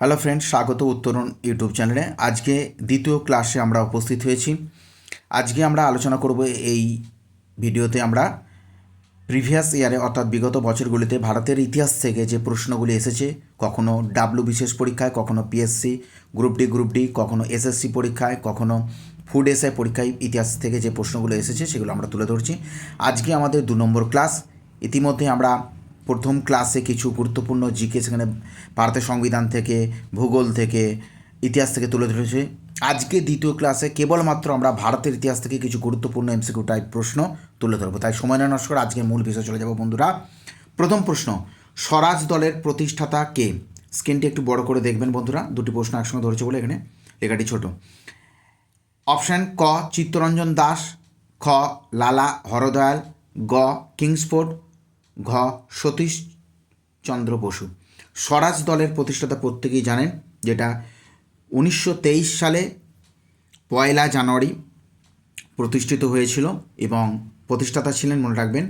Hello friends, স্বাগত উত্তরণ YouTube চ্যানেলে। আজকে দ্বিতীয় ক্লাসে আমরা উপস্থিত হয়েছি। আজকে আমরা আলোচনা করব এই ভিডিওতে আমরা প্রিভিয়াস ইয়ারে অর্থাৎ বিগত বছরগুলিতে ভারতের ইতিহাস থেকে যে প্রশ্নগুলি এসেছে, কখনো ডাব্লু বিশেষ পরীক্ষায়, কখনো পিএসসি গ্রুপ ডি, কখনো এসএসসি পরীক্ষায়, কখনো ফুড এসআই পরীক্ষায় ইতিহাস থেকে যে প্রশ্নগুলো এসেছে সেগুলো আমরা তুলে ধরছি। আজকে আমাদের 2 নম্বর ক্লাস। ইতিমধ্যে আমরা প্রথম ক্লাসে কিছু গুরুত্বপূর্ণ জিকে সেখানে ভারতের সংবিধান থেকে, ভূগোল থেকে, ইতিহাস থেকে তুলে ধরেছি। আজকে দ্বিতীয় ক্লাসে কেবলমাত্র আমরা ভারতের ইতিহাস থেকে কিছু গুরুত্বপূর্ণ এমসিকিউ টাইপ প্রশ্ন তুলে ধরবো। তাই সময় না নষ্ট করে আজকের মূল বিষয়ে চলে যাব বন্ধুরা। প্রথম প্রশ্ন, স্বরাজ দলের প্রতিষ্ঠাতা কে? স্ক্রিনটি একটু বড় করে দেখবেন বন্ধুরা, দুটি প্রশ্ন একসঙ্গে ধরেছে বলে এখানে লেখাটি ছোট। অপশান ক চিত্তরঞ্জন দাস, খ লালা হরদয়াল, গ কিংসফোর্ড, ঘ সতীশচন্দ্র বসু। স্বরাজ দলের প্রতিষ্ঠাতা প্রত্যেকেই জানেন, যেটা 1923 সালে 1 জানুয়ারি প্রতিষ্ঠিত হয়েছিল এবং প্রতিষ্ঠাতা ছিলেন, মনে রাখবেন,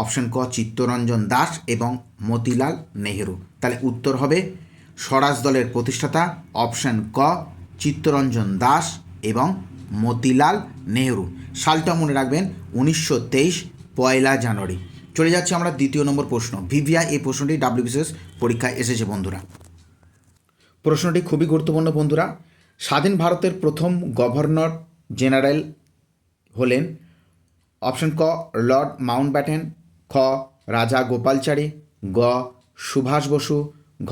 অপশান ক চিত্তরঞ্জন দাস এবং মতিলাল নেহেরু। তাহলে উত্তর হবে স্বরাজ দলের প্রতিষ্ঠাতা অপশান ক চিত্তরঞ্জন দাস এবং মতিলাল নেহেরু। সালটা মনে রাখবেন 1923 1 জানুয়ারি। চলে যাচ্ছে আমরা দ্বিতীয় নম্বর প্রশ্ন। ভিভিআই এই প্রশ্নটি ডাব্লিউবিসিএস পরীক্ষায় এসেছে বন্ধুরা। প্রশ্নটি খুবই গুরুত্বপূর্ণ বন্ধুরা। স্বাধীন ভারতের প্রথম গভর্নর জেনারেল হলেন অপশন ক লর্ড মাউন্টব্যাটেন, খ রাজা গোপালচারী, গ সুভাষ বসু, ঘ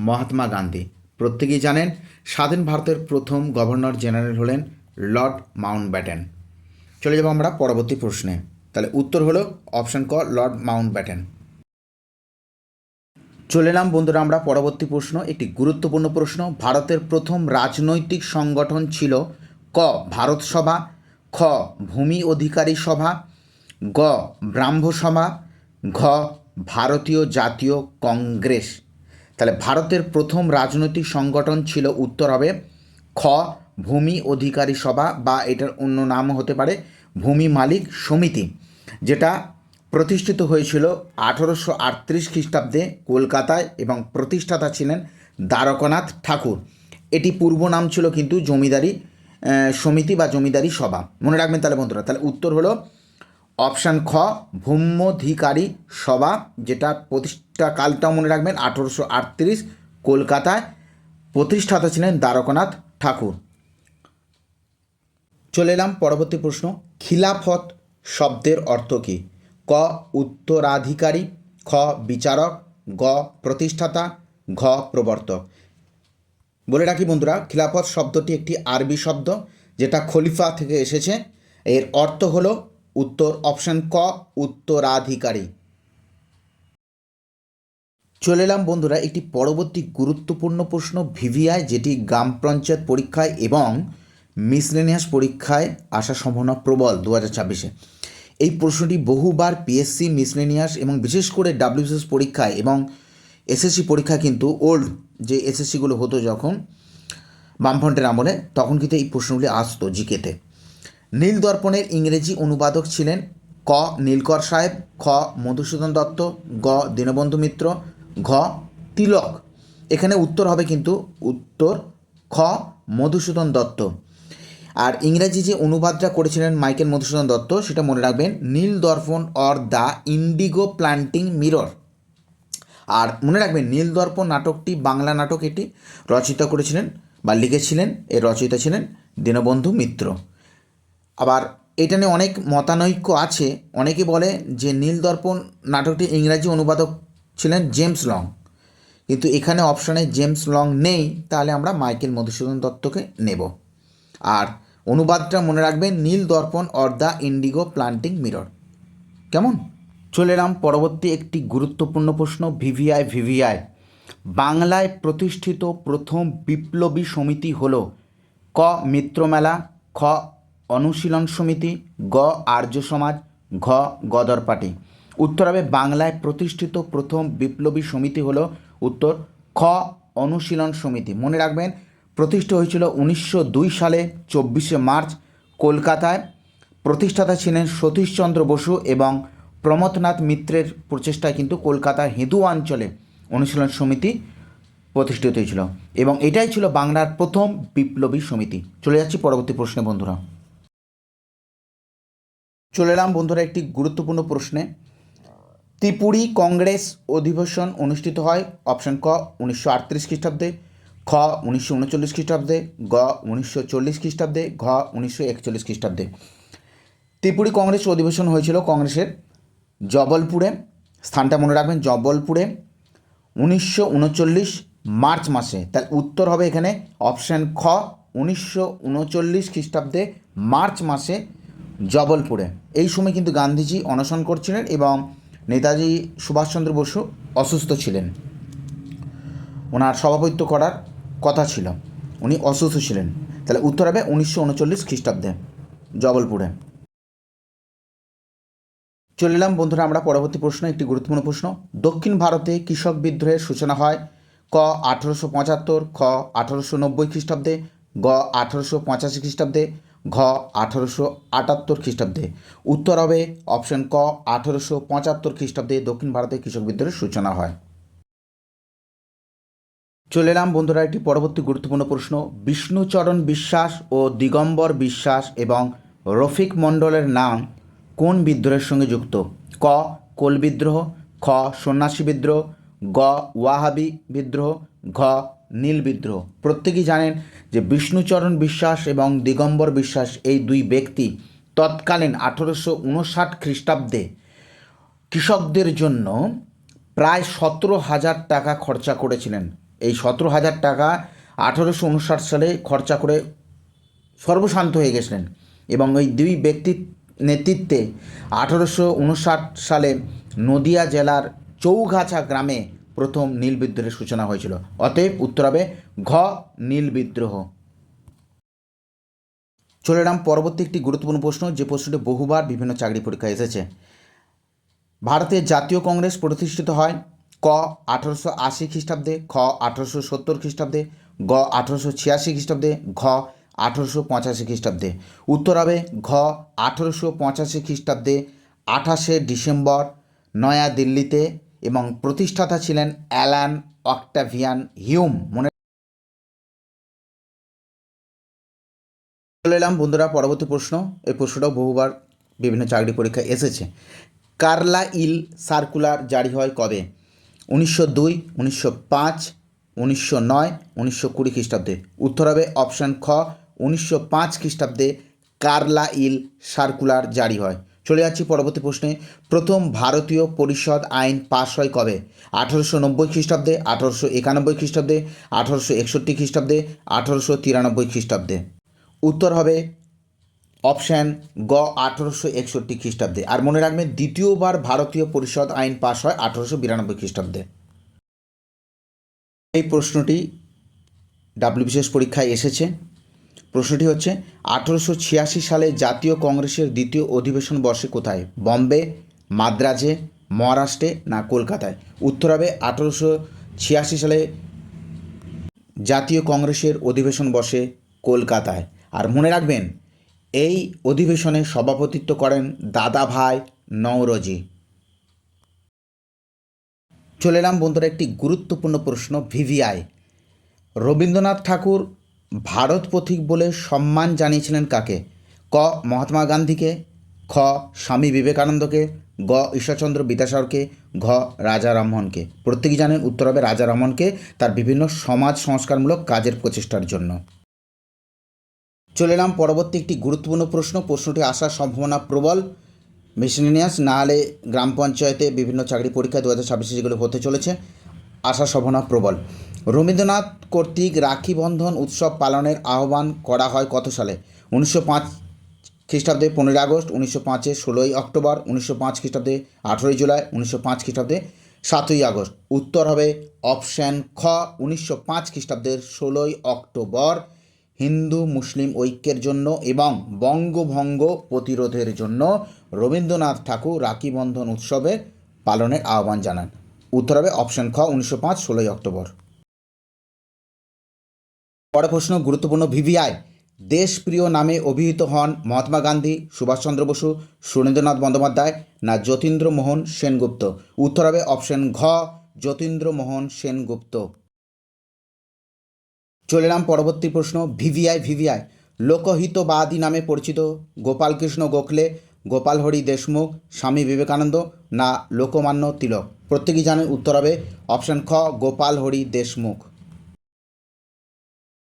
মহাত্মা গান্ধী। প্রত্যেকেই জানেন স্বাধীন ভারতের প্রথম গভর্নর জেনারেল হলেন লর্ড মাউন্টব্যাটেন। চলে যাব আমরা পরবর্তী প্রশ্নে। তাহলে উত্তর হলো অপশন ক লর্ড মাউন্টব্যাটেন। চলে এলাম বন্ধুরা আমরা পরবর্তী প্রশ্ন, একটি গুরুত্বপূর্ণ প্রশ্ন। ভারতের প্রথম রাজনৈতিক সংগঠন ছিল ক ভারত সভা, খ ভূমি অধিকারী সভা, গ ব্রাহ্ম সভা, ঘ ভারতীয় জাতীয় কংগ্রেস। তাহলে ভারতের প্রথম রাজনৈতিক সংগঠন ছিল, উত্তর হবে খ ভূমি অধিকারী সভা, বা এটার অন্য নাম হতে পারে ভূমি মালিক সমিতি, যেটা প্রতিষ্ঠিত হয়েছিল 1838 খ্রিস্টাব্দে কলকাতায় এবং প্রতিষ্ঠাতা ছিলেন দ্বারকানাথ ঠাকুর। এটি পূর্ব নাম ছিল কিন্তু জমিদারি সমিতি বা জমিদারি সভা, মনে রাখবেন। তাহলে বন্ধুরা, তাহলে উত্তর হলো অপশান খ ভূম্যধিকারী সভা, যেটা প্রতিষ্ঠা কালটাও মনে রাখবেন 1838 কলকাতায়, প্রতিষ্ঠাতা ছিলেন দ্বারকানাথ ঠাকুর। চলে এলাম পরবর্তী প্রশ্ন। খিলাফত শব্দের অর্থ কী? ক উত্তরাধিকারী, খ বিচারক, গ প্রতিষ্ঠাতা, ঘ প্রবর্তক। বলে রাখি বন্ধুরা, খিলাফত শব্দটি একটি আরবি শব্দ, যেটা খলিফা থেকে এসেছে। এর অর্থ হলো উত্তর অপশান ক উত্তরাধিকারী। চলে এলাম বন্ধুরা একটি পরবর্তী গুরুত্বপূর্ণ প্রশ্ন ভিভিআই, যেটি গ্রাম পঞ্চায়েত পরীক্ষায় এবং মিসলেনিয়াস পরীক্ষায় আসার সম্ভাবনা প্রবল 2026-এ। এই প্রশ্নটি বহুবার পিএসসি, মিসলেনিয়াস এবং বিশেষ করে ডাব্লিউবিসিএস পরীক্ষায় এবং এসএসসি পরীক্ষায় কিন্তু ওল্ড যে এসএসসিগুলো হতো যখন বামফ্রন্টের আমলে, তখন কিন্তু এই প্রশ্নগুলি আসতো জিকেতে। নীল দর্পণের ইংরেজি অনুবাদক ছিলেন ক নীলকর সাহেব, খ মধুসূদন দত্ত, গ দীনবন্ধু মিত্র, ঘ তিলক। এখানে উত্তর হবে কিন্তু উত্তর খ মধুসূদন দত্ত। আর ইংরেজি যে অনুবাদটা করেছিলেন মাইকেল মধুসূদন দত্ত, সেটা মনে রাখবেন Nil Darpan or the indigo planting mirror. আর মনে রাখবেন নীল দর্পণ নাটকটি বাংলা নাটক, এটি রচয়িতা করেছিলেন বা লিখেছিলেন, এর রচয়িতা ছিলেন দীনবন্ধু মিত্র। আবার এটা নিয়ে অনেক মতানৈক্য আছে। অনেকে বলে যে নীল দর্পণ নাটকটি ইংরাজি অনুবাদক ছিলেন জেমস লং, কিন্তু এখানে অপশানে জেমস লং নেই, তাহলে আমরা মাইকেল মধুসূদন দত্তকে নেব। আর অনুবাদটা মনে রাখবেন Nil Darpan or the indigo planting mirror. কেমন? চলে এলাম পরবর্তী একটি গুরুত্বপূর্ণ প্রশ্ন ভিভিআই। বাংলায় প্রতিষ্ঠিত প্রথম বিপ্লবী সমিতি হল ক মিত্রমেলা, খ অনুশীলন সমিতি, গ আর্য সমাজ, ঘ গদর পার্টি। উত্তর হবে বাংলায় প্রতিষ্ঠিত প্রথম বিপ্লবী সমিতি হল উত্তর খ অনুশীলন সমিতি। মনে রাখবেন প্রতিষ্ঠা হয়েছিল 1902 সালে 24শে মার্চ কলকাতায়। প্রতিষ্ঠাতা ছিলেন সতীশচন্দ্র বসু এবং প্রমথনাথ মিত্রের প্রচেষ্টায় কিন্তু কলকাতার হিঁদু অঞ্চলে অনুশীলন সমিতি প্রতিষ্ঠিত হয়েছিল এবং এটাই ছিল বাংলার প্রথম বিপ্লবী সমিতি। চলে যাচ্ছি পরবর্তী প্রশ্নে বন্ধুরা। চলে এলাম বন্ধুরা একটি গুরুত্বপূর্ণ প্রশ্নে। ত্রিপুরী কংগ্রেস অধিবেশন অনুষ্ঠিত হয় অপশন ক 1938 খ্রিস্টাব্দে, খ 1939 খ্রিস্টাব্দে, গ 1940 খ্রিস্টাব্দে, ঘ 1941 খ্রিস্টাব্দে। ত্রিপুরী কংগ্রেস অধিবেশন হয়েছিল কংগ্রেসের জবলপুরে, স্থানটা মনে রাখবেন জবলপুরে, 1939 মার্চ মাসে। তাহলে উত্তর হবে এখানে অপশান খ 1939 খ্রিস্টাব্দে মার্চ মাসে জবলপুরে। এই সময় কিন্তু গান্ধীজি অনশন করছিলেন এবং নেতাজি সুভাষচন্দ্র বসু অসুস্থ ছিলেন, ওনার সভাপতিত্ব করার কথা ছিল, উনি অসুস্থ ছিলেন। তাহলে উত্তর হবে 1939 খ্রিস্টাব্দে জবলপুরে। চলে এলাম বন্ধুরা আমরা পরবর্তী প্রশ্ন, একটি গুরুত্বপূর্ণ প্রশ্ন। দক্ষিণ ভারতে কৃষক বিদ্রোহের সূচনা হয় ক 1875, খ 1890 খ্রিস্টাব্দে, গ 1885 খ্রিস্টাব্দে, ঘ 1878 খ্রিস্টাব্দে। উত্তর হবে অপশন ক 1875 খ্রিস্টাব্দে দক্ষিণ ভারতে কৃষক বিদ্রোহের সূচনা হয়। চলে এলাম বন্ধুরা একটি পরবর্তী গুরুত্বপূর্ণ প্রশ্ন। বিষ্ণুচরণ বিশ্বাস ও দিগম্বর বিশ্বাস এবং রফিক মণ্ডলের নাম কোন বিদ্রোহের সঙ্গে যুক্ত? ক কোল বিদ্রোহ, খ সন্ন্যাসী বিদ্রোহ, গ ওয়াহাবি বিদ্রোহ, ঘ নীল বিদ্রোহ। প্রত্যেকেই জানেন যে বিষ্ণুচরণ বিশ্বাস এবং দিগম্বর বিশ্বাস এই দুই ব্যক্তি তৎকালীন 1859 খ্রিস্টাব্দে কৃষকদের জন্য প্রায় 17,000 টাকা খরচা করেছিলেন। এই 17,000 টাকা 1859 সালে খরচা করে সর্বশান্ত হয়ে গেছিলেন এবং ওই দুই ব্যক্তির নেতৃত্বে 1859 সালে নদিয়া জেলার চৌগাছা গ্রামে প্রথম নীল বিদ্রোহের সূচনা হয়েছিল। অতএব উত্তর হবে ঘ নীল বিদ্রোহ। চলে এলাম পরবর্তী একটি গুরুত্বপূর্ণ প্রশ্ন, যে প্রশ্নটি বহুবার বিভিন্ন চাকরি পরীক্ষায় এসেছে। ভারতের জাতীয় কংগ্রেস প্রতিষ্ঠিত হয় ক 1880 খ্রিস্টাব্দে, খ 1870 খ্রিস্টাব্দে, গ 1886 খ্রিস্টাব্দে, ঘ 1885 খ্রিস্টাব্দে। উত্তর হবে ঘ 1885 খ্রিস্টাব্দে 28শে ডিসেম্বর নয়া দিল্লিতে, এবং প্রতিষ্ঠাতা ছিলেন অ্যালান অক্টাভিয়ান হিউম। মনে চলে এলাম বন্ধুরা পরবর্তী প্রশ্ন, এই প্রশ্নটাও বহুবার বিভিন্ন চাকরি পরীক্ষায় এসেছে। কার্লাইল সার্কুলার জারি হয় কবে? 1902, 1905, 1909, 1920 খ্রিস্টাব্দে। উত্তর হবে অপশান খ 1905 খ্রিস্টাব্দে কার্লাইল সার্কুলার জারি হয়। চলে যাচ্ছি পরবর্তী প্রশ্নে। প্রথম ভারতীয় পরিষদ আইন পাশ হয় কবে? 1890 খ্রিস্টাব্দে, 1891 খ্রিস্টাব্দে, 1861 খ্রিস্টাব্দে, 1893 খ্রিস্টাব্দে। উত্তর হবে অপশান গ 1861 খ্রিস্টাব্দে। আর মনে রাখবেন দ্বিতীয়বার ভারতীয় পরিষদ আইন পাশ হয় 1892 খ্রিস্টাব্দে। এই প্রশ্নটি ডাব্লিউবিসিএস পরীক্ষায় এসেছে। প্রশ্নটি হচ্ছে 1886 সালে জাতীয় কংগ্রেসের দ্বিতীয় অধিবেশন বসে কোথায়? বম্বে, মাদ্রাজে, মহারাষ্ট্রে না কলকাতায়? উত্তর হবে 1886 সালে জাতীয় কংগ্রেসের অধিবেশন বসে কলকাতায়। আর মনে রাখবেন এই অধিবেশনে সভাপতিত্ব করেন দাদাভাই নওরোজি। চলে এলাম বন্ধুরা একটি গুরুত্বপূর্ণ প্রশ্ন, ভিভিআই। রবীন্দ্রনাথ ঠাকুর ভারত পথিক বলে সম্মান জানিয়েছিলেন কাকে? ক মহাত্মা গান্ধীকে, খ স্বামী বিবেকানন্দকে, গ ঈশ্বরচন্দ্র বিদ্যাসাগরকে, ঘ রাজা রামমোহনকে। প্রত্যেকেই জানেন উত্তর হবে রাজা রামমোহনকে, তার বিভিন্ন সমাজ সংস্কারমূলক কাজের প্রচেষ্টার জন্য। চলে এলাম পরবর্তী একটি গুরুত্বপূর্ণ প্রশ্ন, প্রশ্নটি আসার সম্ভাবনা প্রবল, মিসেলেনিয়াস না হলে গ্রাম পঞ্চায়েতে বিভিন্ন চাকরি পরীক্ষা 2026 যেগুলো হতে চলেছে, আসার সম্ভাবনা প্রবল। রবীন্দ্রনাথ কর্তৃক রাখি বন্ধন উৎসব পালনের আহ্বান করা হয় কত সালে? 1905 খ্রিস্টাব্দে 15 আগস্ট, 1905 16ই অক্টোবর, 1905 খ্রিস্টাব্দে 18ই জুলাই, 1905 খ্রিস্টাব্দে 7ই আগস্ট। উত্তর হবে অপশান খ 1905 খ্রিস্টাব্দের 16ই অক্টোবর, হিন্দু মুসলিম ঐক্যের জন্য এবং বঙ্গভঙ্গ প্রতিরোধের জন্য রবীন্দ্রনাথ ঠাকুর রাখি বন্ধন উৎসবের পালনের আহ্বান জানান। উত্তর হবে অপশান খ 1905 16ই অক্টোবর। পরের প্রশ্ন গুরুত্বপূর্ণ, ভিভিআই দেশপ্রিয় নামে অভিহিত হন মহাত্মা গান্ধী, সুভাষচন্দ্র বসু, সুরেন্দ্রনাথ বন্দ্যোপাধ্যায় না যতীন্দ্রমোহন সেনগুপ্ত? উত্তর হবে অপশান ঘ যতীন্দ্রমোহন সেনগুপ্ত। চলে এলাম পরবর্তী প্রশ্ন। ভিভিআই লোকহিতবাদী নামে পরিচিত গোপালকৃষ্ণ গোখলে, গোপাল হরি দেশমুখ, স্বামী বিবেকানন্দ না লোকমান্য তিলক? প্রত্যেকেই জানেন, উত্তর হবে অপশান খ, গোপাল হরি দেশমুখ।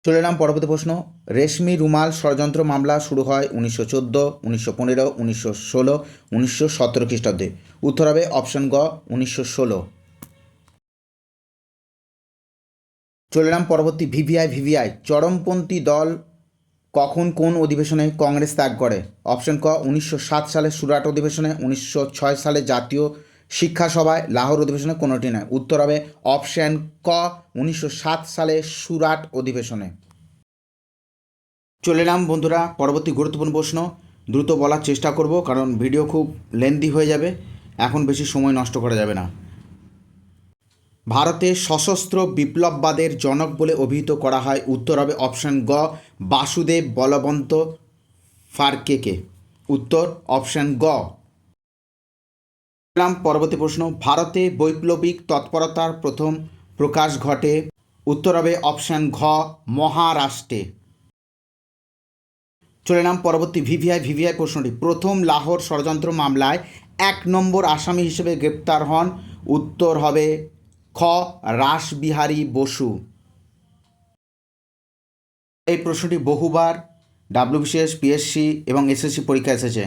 চলে এলাম পরবর্তী প্রশ্ন। রেশমি রুমাল ষড়যন্ত্র মামলা শুরু হয় 1914, 1915, 1916, 1917 খ্রিস্টাব্দে। উত্তর হবে অপশান গ, 1916। চলে এলাম পরবর্তী। ভিভিআই চরমপন্থী দল কখন কোন অধিবেশনে কংগ্রেস ত্যাগ করে? অপশন ক, 1907 সালে সুরাট অধিবেশনে, 1906 সালে জাতীয় শিক্ষা সভায়, লাহোর অধিবেশনে কোনোটি নয়। উত্তর হবে অপশন ক, 1907 সালে সুরাট অধিবেশনে। চলে এলাম বন্ধুরা পরবর্তী গুরুত্বপূর্ণ প্রশ্ন। দ্রুত বলার চেষ্টা করব কারণ ভিডিও খুব লেন্দি হয়ে যাবে, এখন বেশি সময় নষ্ট করা যাবে না। ভারতে সশস্ত্র বিপ্লববাদের জনক বলে অভিহিত করা হয়। উত্তর হবে অপশান গ, বাসুদেব বলবন্ত ফারকেকে। উত্তর অপশান গ। পরবর্তী প্রশ্ন। ভারতে বৈপ্লবিক তৎপরতার প্রথম প্রকাশ ঘটে। উত্তর হবে অপশান ঘ, মহারাষ্ট্রে। চলে এলাম পরবর্তী। ভিভিআই প্রশ্নটি। প্রথম লাহোর ষড়যন্ত্র মামলায় 1 নম্বর আসামি হিসেবে গ্রেপ্তার হন। উত্তর হবে খ, রাসবিহারী বসু। এই প্রশ্নটি বহুবার ডাব্লিউবিসিএস, পিএসসি এবং এসএসসি পরীক্ষা এসেছে।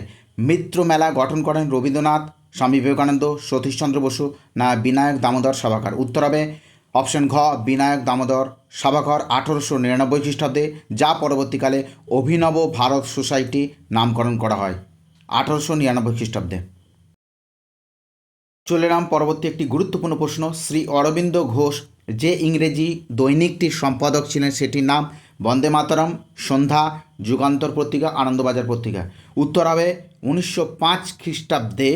মিত্র মেলা গঠন করেন রবীন্দ্রনাথ, স্বামী বিবেকানন্দ, সতীশচন্দ্র বসু না বিনায়ক দামোদর সাভারকর? উত্তর হবে অপশন ঘ, বিনায়ক দামোদর সাভারকর 1899 খ্রিস্টাব্দে, যা পরবর্তীকালে অভিনব ভারত সোসাইটি নামকরণ করা হয় 1899 খ্রিস্টাব্দে। চলে এলাম পরবর্তী একটি গুরুত্বপূর্ণ প্রশ্ন। শ্রী অরবিন্দ ঘোষ যে ইংরেজি দৈনিকটির সম্পাদক ছিলেন সেটির নাম? বন্দে মাতরম, সন্ধ্যা, যুগান্তর পত্রিকা, আনন্দবাজার পত্রিকা। উত্তর হবে 1905 খ্রিস্টাব্দে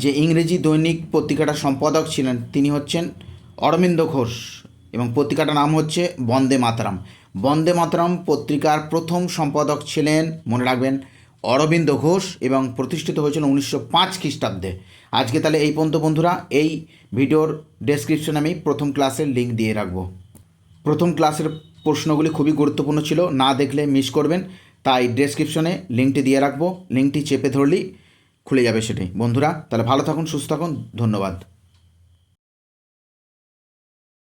যে ইংরেজি দৈনিক পত্রিকাটার সম্পাদক ছিলেন তিনি হচ্ছেন অরবিন্দ ঘোষ এবং পত্রিকাটার নাম হচ্ছে বন্দে মাতরম। বন্দে মাতরম পত্রিকার প্রথম সম্পাদক ছিলেন, মনে রাখবেন, অরবিন্দ ঘোষ এবং প্রতিষ্ঠিত হয়েছিল 1905 খ্রিস্টাব্দে। আজকে তাহলে এই পর্যন্ত বন্ধুরা। এই ভিডিওর ডেসক্রিপশনে আমি প্রথম ক্লাসের লিঙ্ক দিয়ে রাখবো। প্রথম ক্লাসের প্রশ্নগুলি খুবই গুরুত্বপূর্ণ ছিল, না দেখলে মিস করবেন, তাই ডেসক্রিপশনে লিঙ্কটি দিয়ে রাখবো। লিঙ্কটি চেপে ধরলেই খুলে যাবে সেটাই। বন্ধুরা তাহলে ভালো থাকুন, সুস্থ থাকুন, ধন্যবাদ।